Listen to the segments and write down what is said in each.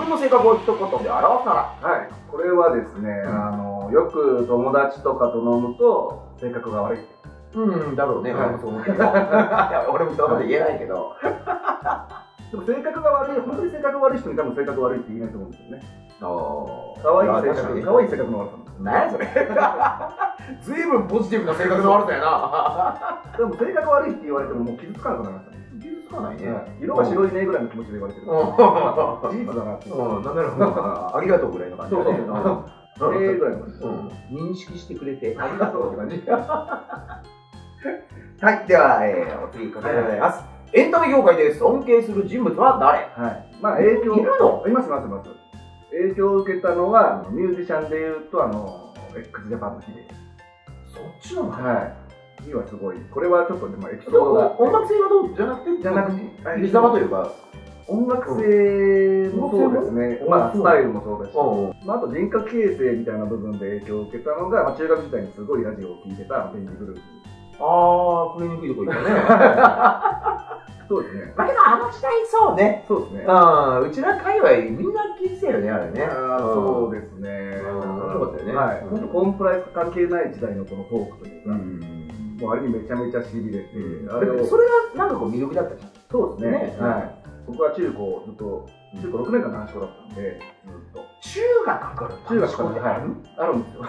分の性格を一言で表すなら。はい。これはですね、よく友達とかと飲むと性格が悪い。だろうね。俺もそう思ってるよ。いや、俺もそうまで言えないけど。でも性格が悪い、本当に性格悪い人に多分性格悪いって言えないと思うんですよね。可愛い性格、可愛い性格の悪さ。何やそれ。ずいぶんポジティブな性格の悪さやな。でも性格悪いって言われてももう傷つかなくなりましたね。傷つかないね。色が白いねぐらいの気持ちで言われてる。事実だなって。なんならありがとうぐらいの感じ。そうそう。ぐらいの認識してくれてありがとうって感じ。はい、ではお次こちらでございます。エンタメ業界で尊敬する人物は誰？はい。まあ影響いるの？いますいますいます。影響を受けたのはミュージシャンでいうとx ジャパンのヒデ。そっちのはい。はすごい。これはちょっとでもエピソードが音楽性がどうじゃなくて生き様というか音楽性もそうですね。まあスタイルもそうだし、あと人格形成みたいな部分で影響を受けたのが中学時代にすごいラジオを聴いてた電気グループ。触れにくいとこ行ったね。そうですね。だけど時代そうね。そうですね。うちら界隈みんな聞いてたよね、あれね。そうですね。面白かったよね。はい。本当コンプライアンス関係ない時代のこのトークというか、もうあれにめちゃめちゃしびれて、それがなんかこう魅力だったじゃん。そうですね。はい。僕は中高ずっと中高6年間男子校だったんで、ずっと。中学から中学からあるんですよ。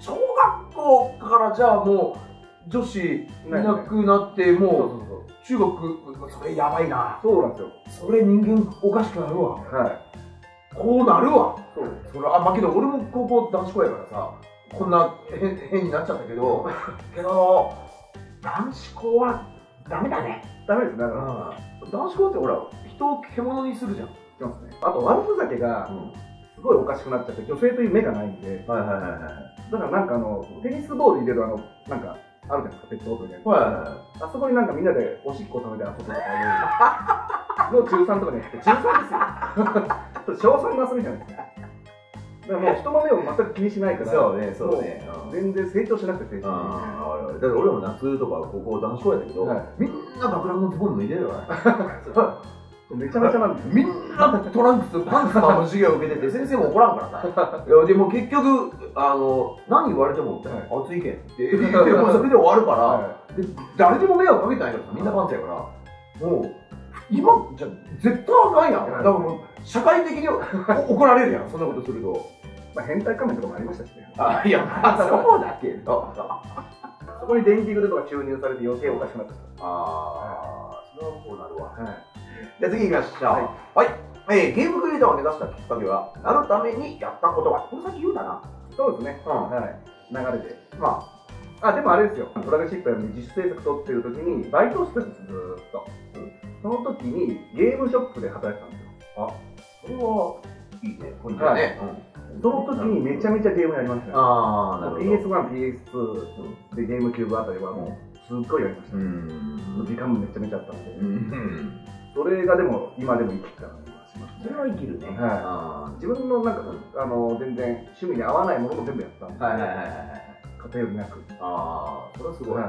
小学校からじゃあもう女子いなくなってもう中学それやばいな。そうなんですよ。それ人間おかしくなるわ。はい。こうなるわ。そう。まあけど俺も高校男子校やからさ、こんな変になっちゃったけど、男子校はダメだね。ダメですね。男子校ってほら人を獣にするじゃん。あと悪ふざけがすごいおかしくなっちゃって、女性という目がないんで、だからなんかテニスボール入れるなんかあるじゃないですか、ペットボトルで。あそこになんかみんなでおしっこ食べて遊ぶとかいうのを中3とかにやって、中3ですよ。小3の遊びじゃないですか。だからもう人の目を全く気にしないから、そうね、そうね。全然成長しなくて、成長だから俺も夏とか高校男子校やったけど、みんな学ランのズボン脱いでるよね。めちゃめちゃなんですよ。みんなトランクス、パンツの授業を受けてて、先生も怒らんからさ。いや、でも結局、何言われても、暑いけんって言って、もうそれで終わるから、誰でも迷惑かけてないからさ、みんなパンツやから。もう、今、じゃ絶対あかんやん。だからもう、社会的に怒られるやん、そんなことすると。まあ変態仮面とかもありましたしね。いや、まあそうだけど。そこに電気グルとか注入されて余計おかしくなった。それはこうなるわ。じゃあ次行きましょう。はい。ゲームクリエイターを目指したきっかけは、なるためにやったことは。これさっき言うたな。そうですね。流れで。でもあれですよ。フラグシップやるのに自主制作取ってる時に、バイトをしてたんです、ずーっと。その時にゲームショップで働いてたんですよ。それはいいね。これだね。その時にめちゃめちゃゲームやりましたよ。PS1、PS2 でゲームキューブあたりはもうすっごいやりました。時間もめちゃめちゃあったんで。それがでも今でも生きた感じがします。それは生きるね。自分のなんか全然趣味に合わないものも全部やったんで。偏りなく。それはすごい。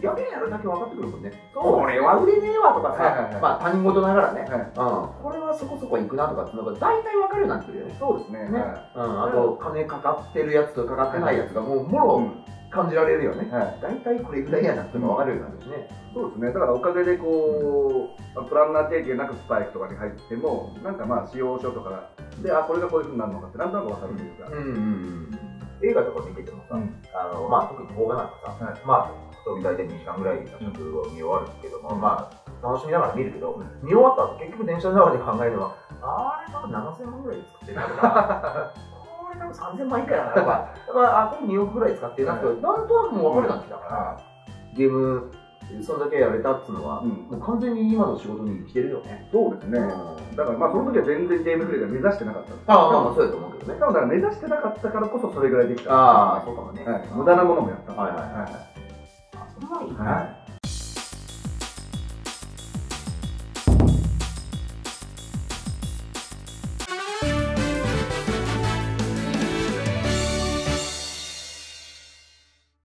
やべえやるだけ分かってくるもんね。これは売れねえわとかさ、まあ他人事ながらね、これはそこそこいくなとかってのが大体分かるようになってるよね。そうですね。あと金かかってるやつとかかってないやつがもうもろ感じられるよね。大体これぐらいやなってのが分かるようになるしね。そうですね。だからおかげでこうプランナー経験なくスパイクとかに入ってもなんかまあ使用書とかでこれがこういうふうになるのかってなんとなく分かるというか。映画とか見ててもさ、まあ特に動画なんかさ、まあ大体2時間ぐらいの尺を見終わるけども、まあ楽しみながら見るけど、見終わった後結局電車の中で考えるのは、あれ多分7000万ぐらいで作ってるなとか、これ多分3000万以下だなとか、だからこれ2億ぐらい使ってるなって、なんとなくもう分かるようになってきたから、ゲームそんだけやれたっつうのは、もう完全に今の仕事に生きてるよね。そうですね。だからまあその時は全然ゲームクリエイター目指してなかったんです。まあそうやと思うけどね。だから目指してなかったからこそそれぐらいできた。そうかもね。無駄なものもやった。それはいい。